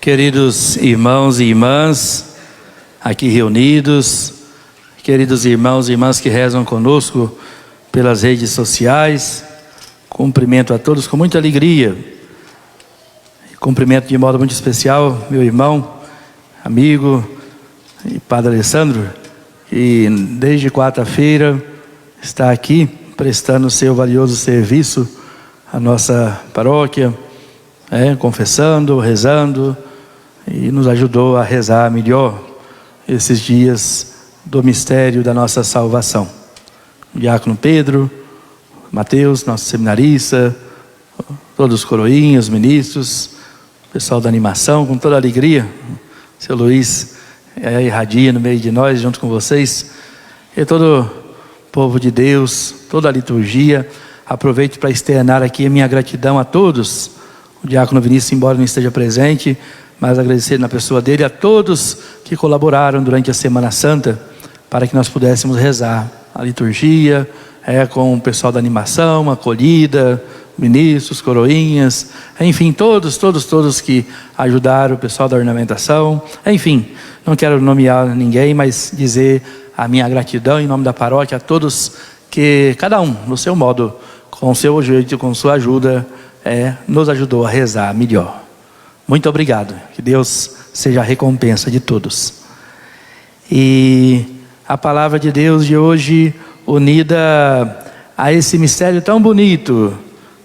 Queridos irmãos e irmãs aqui reunidos, queridos irmãos e irmãs que rezam conosco pelas redes sociais, cumprimento a todos com muita alegria. Cumprimento de modo muito especial meu irmão, amigo e Padre Alessandro, que desde quarta-feira está aqui prestando seu valioso serviço à nossa paróquia, confessando, rezando, e nos ajudou a rezar melhor esses dias do mistério da nossa salvação. O diácono Pedro, Mateus, nosso seminarista, todos os coroinhos, ministros, o pessoal da animação, com toda a alegria. Seu Luiz irradia no meio de nós, junto com vocês, e todo o povo de Deus, toda a liturgia. Aproveito para externar aqui a minha gratidão a todos. O diácono Vinícius, embora não esteja presente, mas agradecer na pessoa dele a todos que colaboraram durante a Semana Santa para que nós pudéssemos rezar a liturgia, com o pessoal da animação, acolhida, ministros, coroinhas, enfim, todos que ajudaram, o pessoal da ornamentação, enfim, não quero nomear ninguém, mas dizer a minha gratidão em nome da paróquia a todos que, cada um, no seu modo, com o seu jeito, com sua ajuda, nos ajudou a rezar melhor. Muito obrigado, que Deus seja a recompensa de todos. E a palavra de Deus de hoje, unida a esse mistério tão bonito,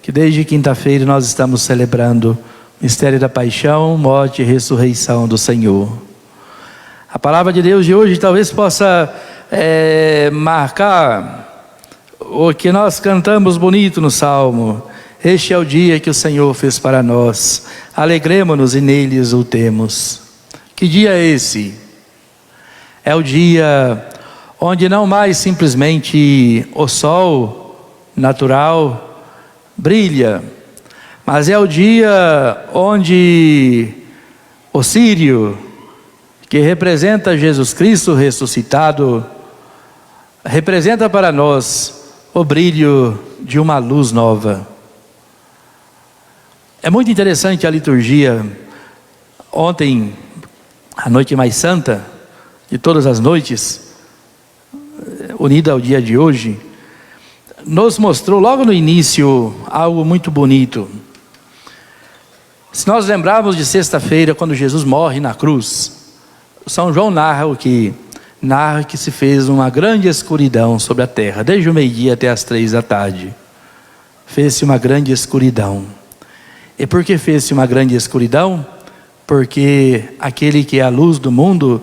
que desde quinta-feira nós estamos celebrando, mistério da paixão, morte e ressurreição do Senhor. A palavra de Deus de hoje talvez possa marcar o que nós cantamos bonito no Salmo. Este é o dia que o Senhor fez para nós, alegremo-nos e nele exultemos. Que dia é esse? É o dia onde não mais simplesmente o sol natural brilha, mas é o dia onde o círio, que representa Jesus Cristo ressuscitado, representa para nós o brilho de uma luz nova. É muito interessante a liturgia. Ontem, a noite mais santa de todas as noites, unida ao dia de hoje, nos mostrou logo no início algo muito bonito. Se nós lembrarmos de sexta-feira, quando Jesus morre na cruz, São João narra que se fez uma grande escuridão sobre a terra, desde o meio-dia até as 3 da tarde. Fez-se uma grande escuridão. E por que fez-se uma grande escuridão? Porque aquele que é a luz do mundo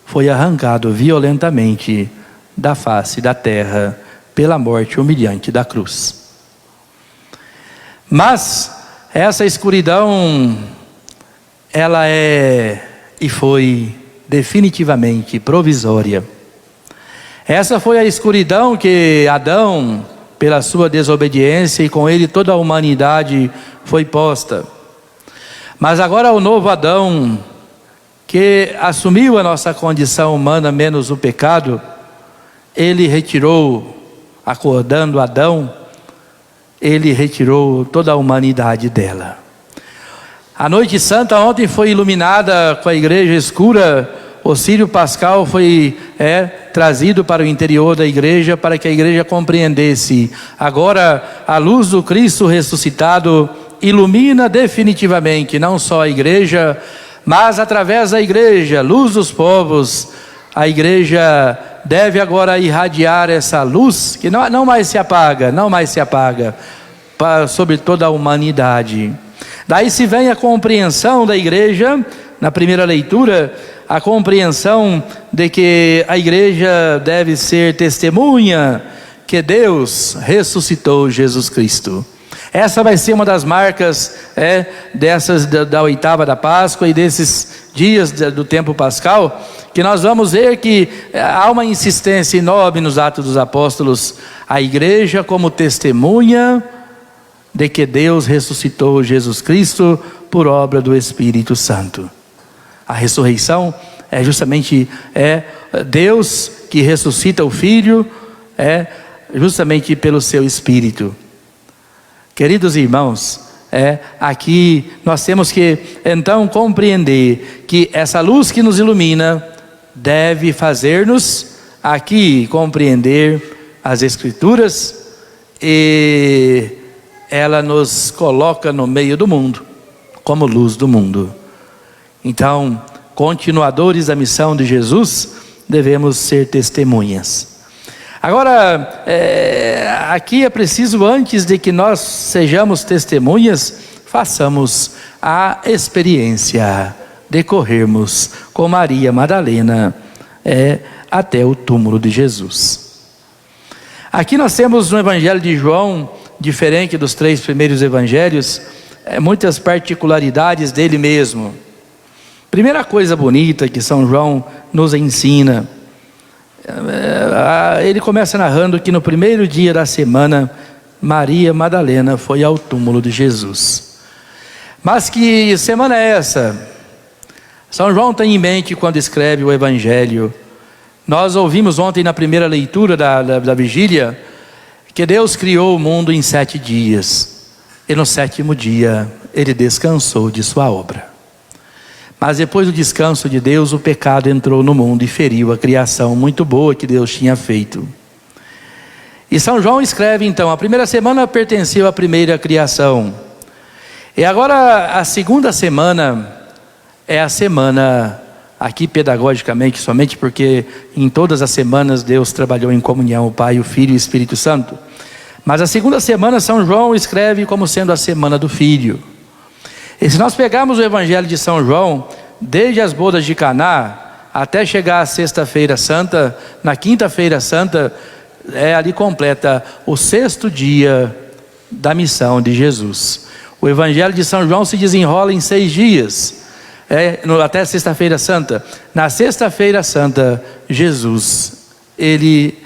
foi arrancado violentamente da face da terra pela morte humilhante da cruz. Mas essa escuridão, ela é e foi definitivamente provisória. Essa foi a escuridão que Adão, pela sua desobediência, e com ele toda a humanidade foi posta. Mas agora o novo Adão, que assumiu a nossa condição humana menos o pecado, ele retirou, acordando Adão, ele retirou toda a humanidade dela. A noite santa ontem foi iluminada com a igreja escura. O círio pascal foi trazido para o interior da igreja, para que a igreja compreendesse. Agora a luz do Cristo ressuscitado ilumina definitivamente não só a igreja, mas através da igreja, luz dos povos, a igreja deve agora irradiar essa luz que não mais se apaga, sobre toda a humanidade. Daí se vem a compreensão da igreja, na primeira leitura, a compreensão de que a igreja deve ser testemunha que Deus ressuscitou Jesus Cristo. Essa vai ser uma das marcas da oitava da Páscoa e desses dias do tempo pascal, que nós vamos ver que há uma insistência enorme nos Atos dos Apóstolos, a igreja como testemunha de que Deus ressuscitou Jesus Cristo por obra do Espírito Santo. A ressurreição é justamente Deus que ressuscita o Filho, justamente pelo seu Espírito. Queridos irmãos, Aqui nós temos que então compreender que essa luz que nos ilumina deve fazer-nos aqui compreender as Escrituras, e ela nos coloca no meio do mundo, como luz do mundo. Então, continuadores da missão de Jesus, devemos ser testemunhas. Agora, aqui é preciso, antes de que nós sejamos testemunhas, façamos a experiência de corrermos com Maria Madalena até o túmulo de Jesus. Aqui nós temos no Evangelho de João, diferente dos 3 primeiros evangelhos, muitas particularidades dele mesmo. Primeira coisa bonita que São João nos ensina, ele começa narrando que no primeiro dia da semana, Maria Madalena foi ao túmulo de Jesus. Mas que semana é essa? São João tem em mente quando escreve o Evangelho. Nós ouvimos ontem na primeira leitura da vigília, que Deus criou o mundo em 7 dias, e no 7º dia Ele descansou de sua obra. Mas depois do descanso de Deus, o pecado entrou no mundo e feriu a criação muito boa que Deus tinha feito. E São João escreve então, a primeira semana pertenceu à primeira criação. E agora a segunda semana é a semana, aqui pedagogicamente somente, porque em todas as semanas Deus trabalhou em comunhão, o Pai, o Filho e o Espírito Santo. Mas a segunda semana São João escreve como sendo a semana do Filho. E se nós pegarmos o Evangelho de São João, desde as bodas de Caná até chegar à sexta-feira santa, na quinta-feira santa, ali completa o 6º dia da missão de Jesus. O Evangelho de São João se desenrola em 6 dias, até sexta-feira santa. Na sexta-feira santa, Jesus, ele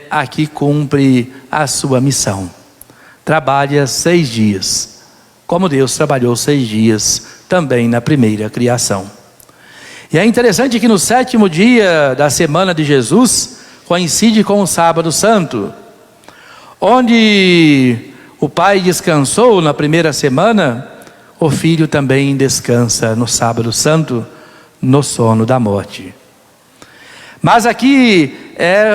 aqui cumpre a sua missão. Trabalha 6 dias. Como Deus trabalhou 6 dias também na primeira criação. E é interessante que no 7º dia da semana de Jesus, coincide com o sábado santo, onde o Pai descansou na primeira semana, o Filho também descansa no sábado santo, no sono da morte. Mas aqui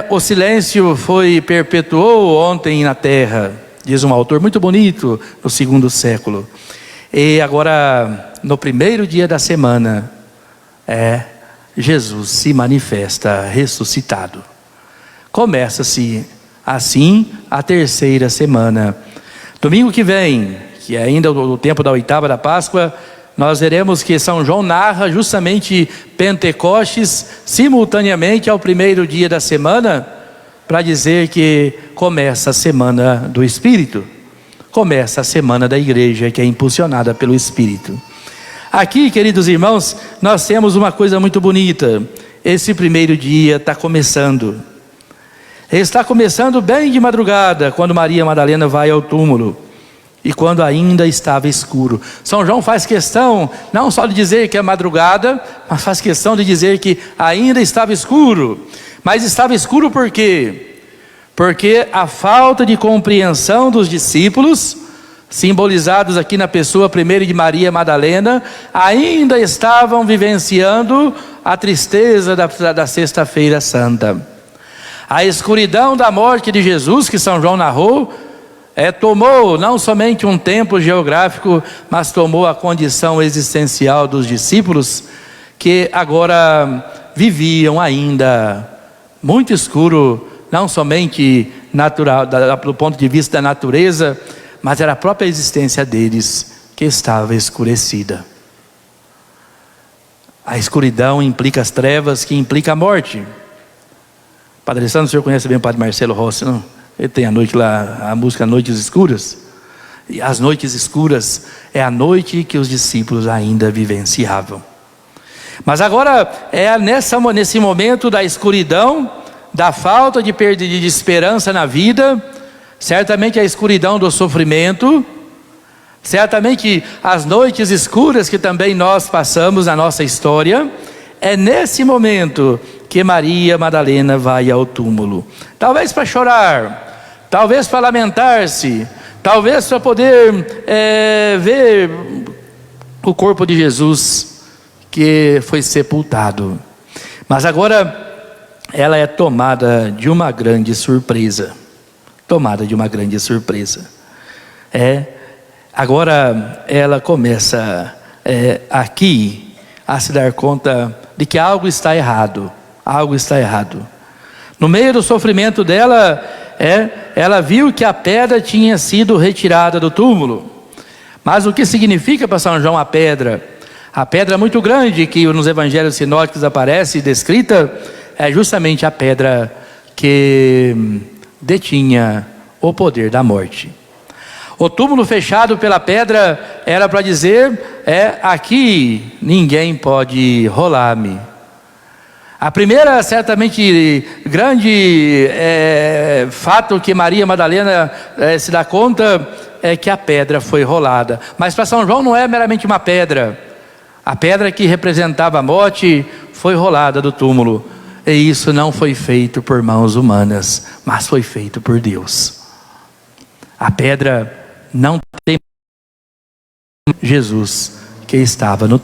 o silêncio perpetuou ontem na terra, diz um autor muito bonito, no 2º século. E agora, no primeiro dia da semana, Jesus se manifesta ressuscitado. Começa-se assim a terceira semana. Domingo que vem, que é ainda o tempo da 8ª da Páscoa, nós veremos que São João narra justamente Pentecostes simultaneamente ao primeiro dia da semana, para dizer que começa a semana do Espírito, começa a semana da igreja, que é impulsionada pelo Espírito. Aqui, queridos irmãos, nós temos uma coisa muito bonita. Esse primeiro dia está começando. Ele está começando bem de madrugada, quando Maria Madalena vai ao túmulo, e quando ainda estava escuro. São João faz questão não só de dizer que é madrugada, mas faz questão de dizer que ainda estava escuro. Mas estava escuro por quê? Porque a falta de compreensão dos discípulos, simbolizados aqui na pessoa primeiro de Maria Madalena, ainda estavam vivenciando a tristeza da sexta-feira santa. A escuridão da morte de Jesus, que São João narrou, tomou não somente um tempo geográfico, mas tomou a condição existencial dos discípulos, que agora viviam ainda muito escuro, não somente natural, do ponto de vista da natureza, mas era a própria existência deles que estava escurecida. A escuridão implica as trevas, que implica a morte. Padre Alessandro, o senhor conhece bem o Padre Marcelo Rossi, não? Ele tem a noite lá, a música Noites Escuras. E as noites escuras é a noite que os discípulos ainda vivenciavam. Mas agora nesse momento da escuridão, da falta de esperança na vida, certamente a escuridão do sofrimento, certamente as noites escuras que também nós passamos na nossa história, é nesse momento que Maria Madalena vai ao túmulo. Talvez para chorar, talvez para lamentar-se, talvez para poder ver o corpo de Jesus que foi sepultado. Mas agora ela é tomada de uma grande surpresa. Tomada de uma grande surpresa. Agora ela começa aqui a se dar conta de que algo está errado. Algo está errado. No meio do sofrimento dela, ela viu que a pedra tinha sido retirada do túmulo. Mas o que significa para São João a pedra? A pedra muito grande que nos evangelhos sinóticos aparece descrita é justamente a pedra que detinha o poder da morte. O túmulo fechado pela pedra era para dizer: aqui ninguém pode rolar-me. A primeira, certamente, grande fato que Maria Madalena se dá conta é que a pedra foi rolada. Mas para São João não é meramente uma pedra. A pedra que representava a morte foi rolada do túmulo. E isso não foi feito por mãos humanas, mas foi feito por Deus. A pedra não tem Jesus que estava no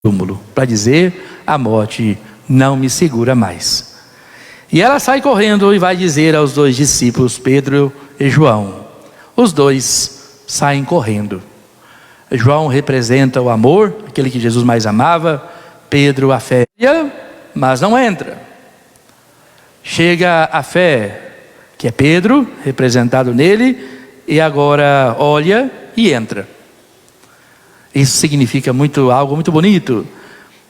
túmulo, para dizer: a morte não me segura mais. E ela sai correndo e vai dizer aos dois discípulos, Pedro e João. Os dois saem correndo. João representa o amor, aquele que Jesus mais amava. Pedro, a fé, mas não entra. Chega a fé, que é Pedro, representado nele, e agora olha e entra. Isso significa algo muito bonito.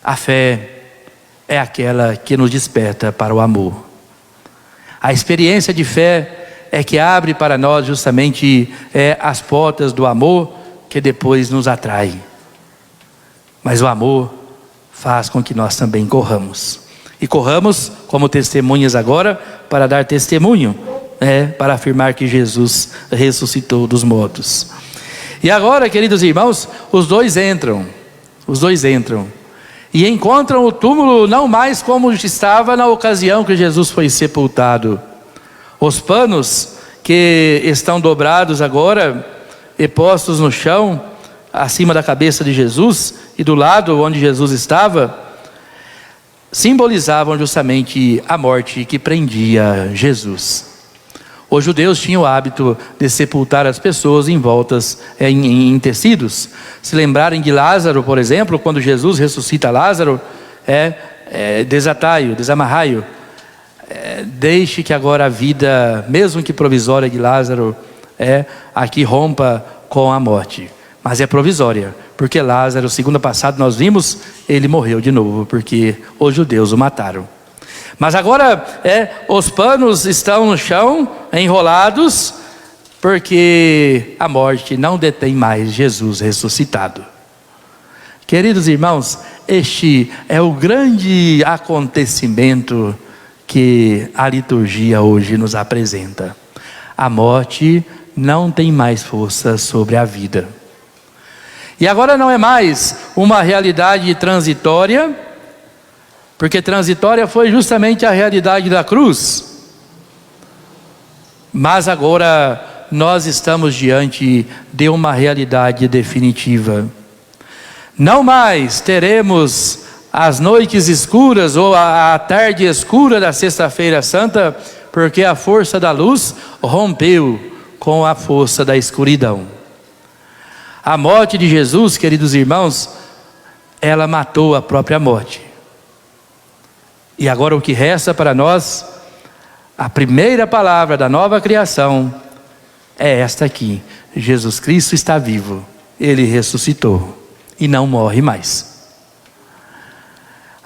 A fé é aquela que nos desperta para o amor. A experiência de fé é que abre para nós justamente as portas do amor, que depois nos atrai. Mas o amor faz com que nós também corramos. E corramos como testemunhas agora para dar testemunho, para afirmar que Jesus ressuscitou dos mortos. E agora, queridos irmãos, os dois entram e encontram o túmulo não mais como estava na ocasião que Jesus foi sepultado. Os panos que estão dobrados agora e postos no chão, acima da cabeça de Jesus e do lado onde Jesus estava, simbolizavam justamente a morte que prendia Jesus. Os judeus tinham o hábito de sepultar as pessoas envoltas em tecidos. Se lembrarem de Lázaro, por exemplo, quando Jesus ressuscita Lázaro, desamarrai-o. Deixe que agora a vida, mesmo que provisória, de Lázaro, aqui rompa com a morte. Mas é provisória, porque Lázaro, segunda passada nós vimos, ele morreu de novo, porque os judeus o mataram. Mas agora os panos estão no chão, enrolados, porque a morte não detém mais Jesus ressuscitado. Queridos irmãos, este é o grande acontecimento que a liturgia hoje nos apresenta. A morte não tem mais força sobre a vida. E agora não é mais uma realidade transitória, porque transitória foi justamente a realidade da cruz. Mas agora nós estamos diante de uma realidade definitiva. Não mais teremos as noites escuras ou a tarde escura da Sexta-feira Santa, porque a força da luz rompeu com a força da escuridão. A morte de Jesus, queridos irmãos, ela matou a própria morte. E agora o que resta para nós, a primeira palavra da nova criação, é esta aqui: Jesus Cristo está vivo, Ele ressuscitou e não morre mais.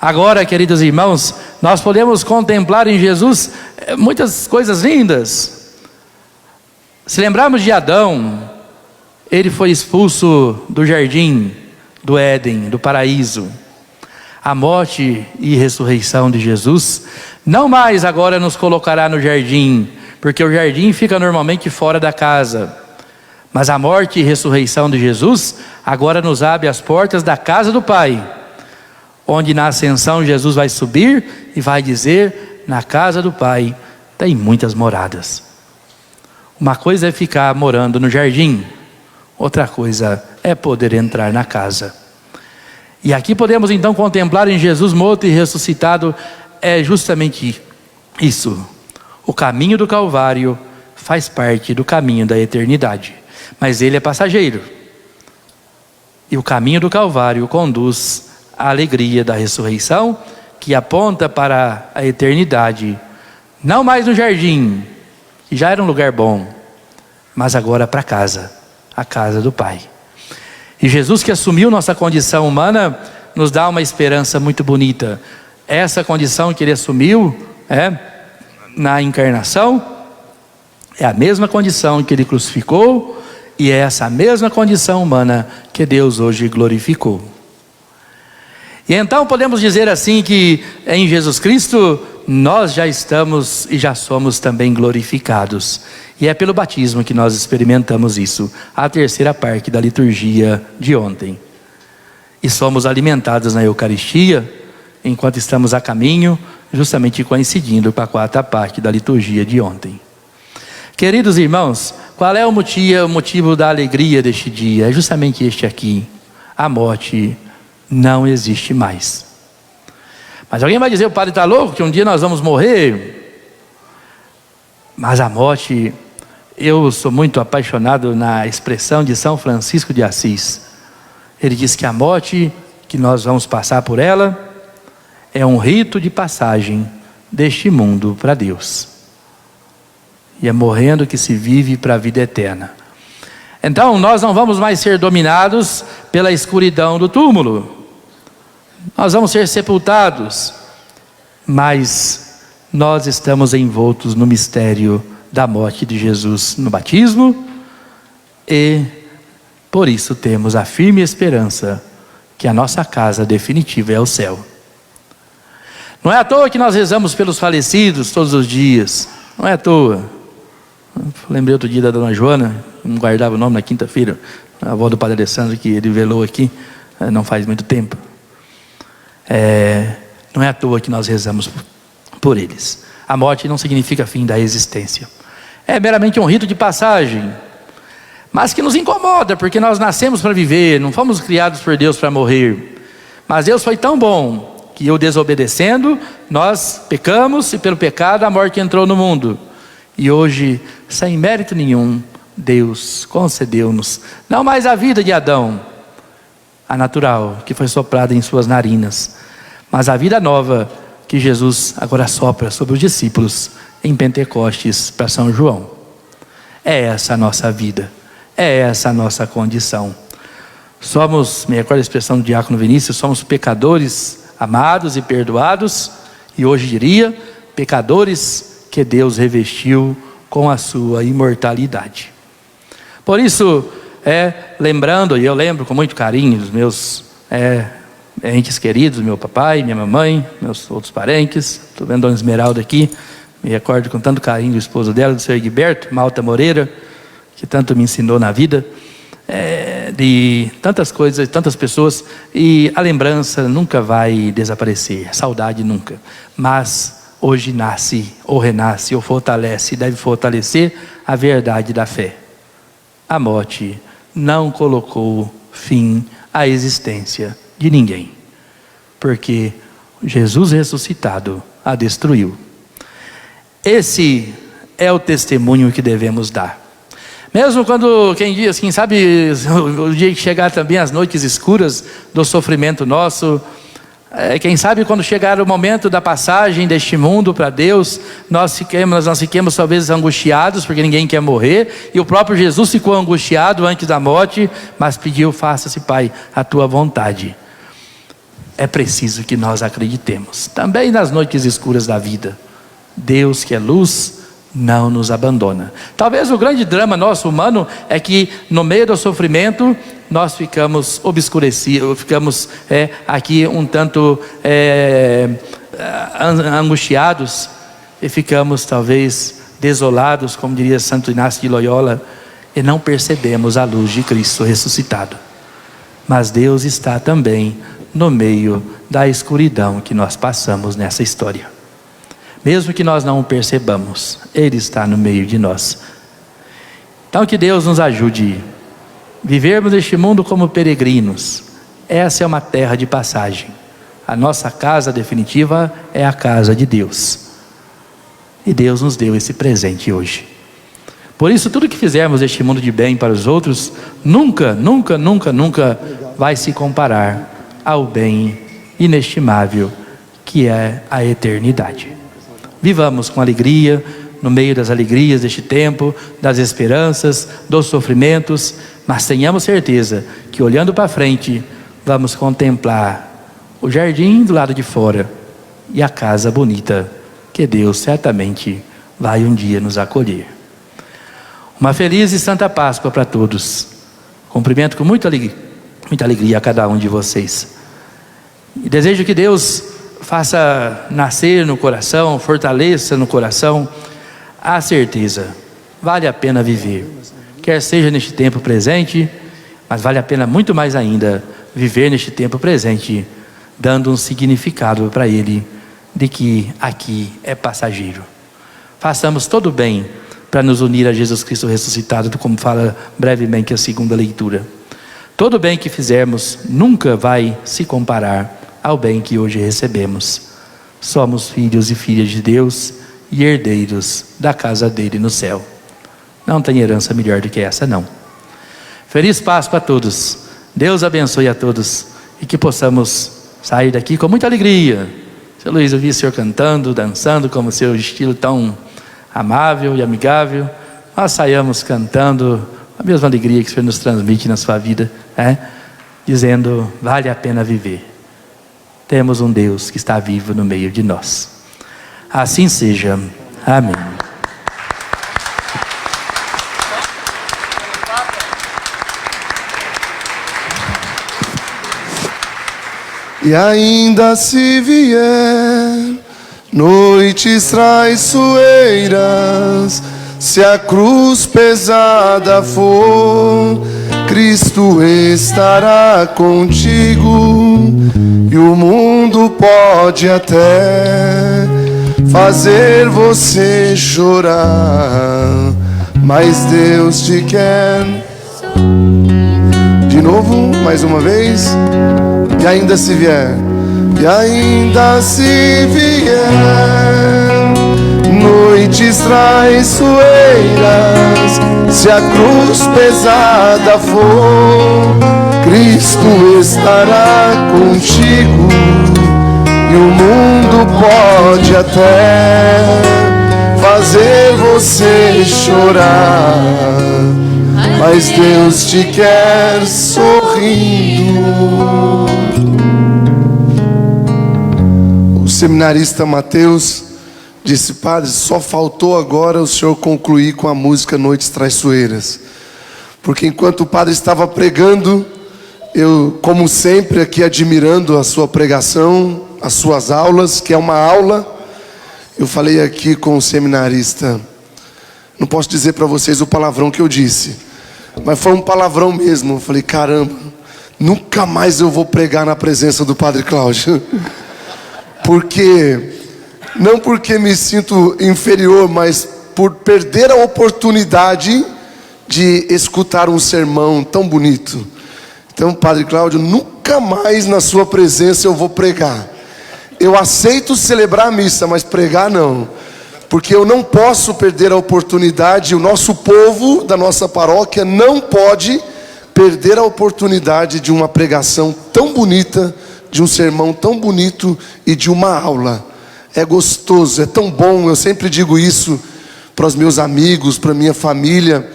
Agora, queridos irmãos, nós podemos contemplar em Jesus muitas coisas lindas. Se lembrarmos de Adão, ele foi expulso do jardim do Éden, do paraíso. A morte e ressurreição de Jesus não mais agora nos colocará no jardim, porque o jardim fica normalmente fora da casa. Mas a morte e ressurreição de Jesus agora nos abre as portas da casa do Pai, onde na ascensão Jesus vai subir e vai dizer: na casa do Pai tem muitas moradas. Uma coisa é ficar morando no jardim, outra coisa é poder entrar na casa. E aqui podemos então contemplar em Jesus morto e ressuscitado, é justamente isso. O caminho do Calvário faz parte do caminho da eternidade, mas ele é passageiro. E o caminho do Calvário conduz à alegria da ressurreição, que aponta para a eternidade, não mais no jardim, que já era um lugar bom, mas agora para casa, a casa do Pai. E Jesus, que assumiu nossa condição humana, nos dá uma esperança muito bonita. Essa condição que ele assumiu na encarnação é a mesma condição que ele crucificou, e é essa mesma condição humana que Deus hoje glorificou. E então podemos dizer assim que em Jesus Cristo nós já estamos e já somos também glorificados. E é pelo batismo que nós experimentamos isso, a terceira parte da liturgia de ontem. E somos alimentados na Eucaristia, enquanto estamos a caminho, justamente coincidindo com a quarta parte da liturgia de ontem. Queridos irmãos, qual é o motivo da alegria deste dia? É justamente este aqui: a morte não existe mais. Mas alguém vai dizer: o padre está louco, que um dia nós vamos morrer. Mas a morte, eu sou muito apaixonado na expressão de São Francisco de Assis. Ele diz que a morte, que nós vamos passar por ela, é um rito de passagem deste mundo para Deus. E é morrendo que se vive para a vida eterna. Então nós não vamos mais ser dominados pela escuridão do túmulo. Nós vamos ser sepultados, mas nós estamos envoltos no mistério da morte de Jesus no batismo, e por isso temos a firme esperança que a nossa casa definitiva é o céu. Não é à toa que nós rezamos pelos falecidos todos os dias, não é à toa. Lembrei outro dia da dona Joana, não guardava o nome na quinta-feira, a avó do padre Alessandro, que ele velou aqui não faz muito tempo. Não é à toa que nós rezamos por eles. A morte não significa fim da existência, é meramente um rito de passagem, mas que nos incomoda, porque nós nascemos para viver, não fomos criados por Deus para morrer. Mas Deus foi tão bom que, eu desobedecendo, nós pecamos, e pelo pecado a morte entrou no mundo. E hoje, sem mérito nenhum, Deus concedeu-nos não mais a vida de Adão, a natural, que foi soprada em suas narinas, mas a vida nova que Jesus agora sopra sobre os discípulos em Pentecostes para São João. É essa a nossa vida, é essa a nossa condição. Somos, me recordo a expressão do diácono Vinícius, somos pecadores amados e perdoados, e hoje diria, pecadores que Deus revestiu com a sua imortalidade. Por isso, lembrando, e eu lembro com muito carinho dos meus entes queridos, meu papai, minha mamãe, meus outros parentes. Estou vendo a Dona Esmeralda aqui, me recordo com tanto carinho do esposo dela, do Sr. Egberto Malta Moreira, que tanto me ensinou na vida, de tantas coisas, tantas pessoas, e a lembrança nunca vai desaparecer, a saudade nunca, mas hoje nasce, ou renasce, ou fortalece, deve fortalecer a verdade da fé. A morte não colocou fim à existência de ninguém, porque Jesus ressuscitado a destruiu. Esse é o testemunho que devemos dar. Mesmo quando, quem sabe, o dia que chegar também as noites escuras do sofrimento nosso, quem sabe quando chegar o momento da passagem deste mundo para Deus, nós fiquemos talvez angustiados, porque ninguém quer morrer, e o próprio Jesus ficou angustiado antes da morte, mas pediu: faça-se, Pai, a tua vontade. É preciso que nós acreditemos, também nas noites escuras da vida, Deus, que é luz, não nos abandona. Talvez o grande drama nosso humano é que no meio do sofrimento nós ficamos obscurecidos, ficamos aqui um tanto angustiados, e ficamos talvez desolados, como diria Santo Inácio de Loyola, e não percebemos a luz de Cristo ressuscitado. Mas Deus está também no meio da escuridão que nós passamos nessa história. Mesmo que nós não o percebamos, Ele está no meio de nós. Então que Deus nos ajude. Vivermos este mundo como peregrinos. Essa é uma terra de passagem. A nossa casa definitiva é a casa de Deus. E Deus nos deu esse presente hoje. Por isso, tudo que fizermos neste mundo de bem para os outros, nunca vai se comparar ao bem inestimável que é a eternidade. Vivamos com alegria, no meio das alegrias deste tempo, das esperanças, dos sofrimentos, mas tenhamos certeza que olhando para frente, vamos contemplar o jardim do lado de fora e a casa bonita que Deus certamente vai um dia nos acolher. Uma feliz e santa Páscoa para todos. Cumprimento com muita alegria a cada um de vocês. E desejo que Deus faça nascer no coração, fortaleça no coração a certeza. Vale a pena viver. Quer seja neste tempo presente, mas vale a pena muito mais ainda viver neste tempo presente, dando um significado para ele, de que aqui é passageiro. Façamos todo o bem para nos unir a Jesus Cristo ressuscitado, como fala brevemente a segunda leitura. Todo o bem que fizermos nunca vai se comparar ao bem que hoje recebemos. Somos filhos e filhas de Deus e herdeiros da casa dele no céu. Não tem herança melhor do que essa, não. Feliz Páscoa a todos. Deus abençoe a todos e que possamos sair daqui com muita alegria. Seu Luiz, eu vi o senhor cantando, dançando, como seu estilo tão amável e amigável. Nós saiamos cantando a mesma alegria que o senhor nos transmite na sua vida, dizendo, vale a pena viver. Temos um Deus que está vivo no meio de nós. Assim seja. Amém. E ainda se vier noites traiçoeiras, se a cruz pesada for, Cristo estará contigo. E o mundo pode até fazer você chorar, mas Deus te quer. De novo, mais uma vez. E ainda se vier, e ainda se vier noites traiçoeiras, se a cruz pesada for, Cristo estará contigo. E o mundo pode até fazer você chorar, mas Deus te quer sorrindo. O seminarista Mateus disse, padre, só faltou agora o senhor concluir com a música Noites Traiçoeiras. Porque enquanto o padre estava pregando, eu, como sempre, aqui admirando a sua pregação, as suas aulas, que é uma aula, eu falei aqui com o seminarista, não posso dizer para vocês o palavrão que eu disse, mas foi um palavrão mesmo. Eu falei, caramba, nunca mais eu vou pregar na presença do Padre Cláudio. Não porque me sinto inferior, mas por perder a oportunidade de escutar um sermão tão bonito. Então, Padre Cláudio, nunca mais na sua presença eu vou pregar. Eu aceito celebrar a missa, mas pregar não. Porque eu não posso perder a oportunidade, o nosso povo da nossa paróquia não pode perder a oportunidade de uma pregação tão bonita, de um sermão tão bonito e de uma aula. É gostoso, é tão bom. Eu sempre digo isso para os meus amigos, para a minha família.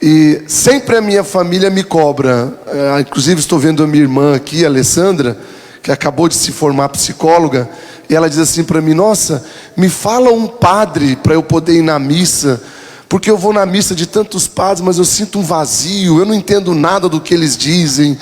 E sempre a minha família me cobra. Inclusive estou vendo a minha irmã aqui, a Alessandra, que acabou de se formar psicóloga. E ela diz assim para mim, nossa, me fala um padre para eu poder ir na missa. Porque eu vou na missa de tantos padres, mas eu sinto um vazio, eu não entendo nada do que eles dizem.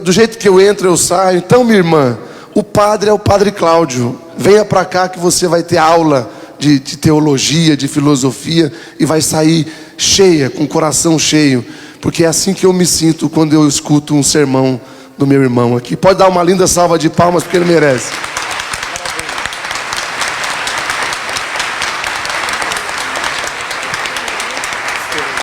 Do jeito que eu entro, eu saio. Então, minha irmã, o padre é o Padre Cláudio. Venha para cá que você vai ter aula de teologia, de filosofia, e vai sair cheia, com o coração cheio. Porque é assim que eu me sinto quando eu escuto um sermão do meu irmão aqui. Pode dar uma linda salva de palmas, porque ele merece.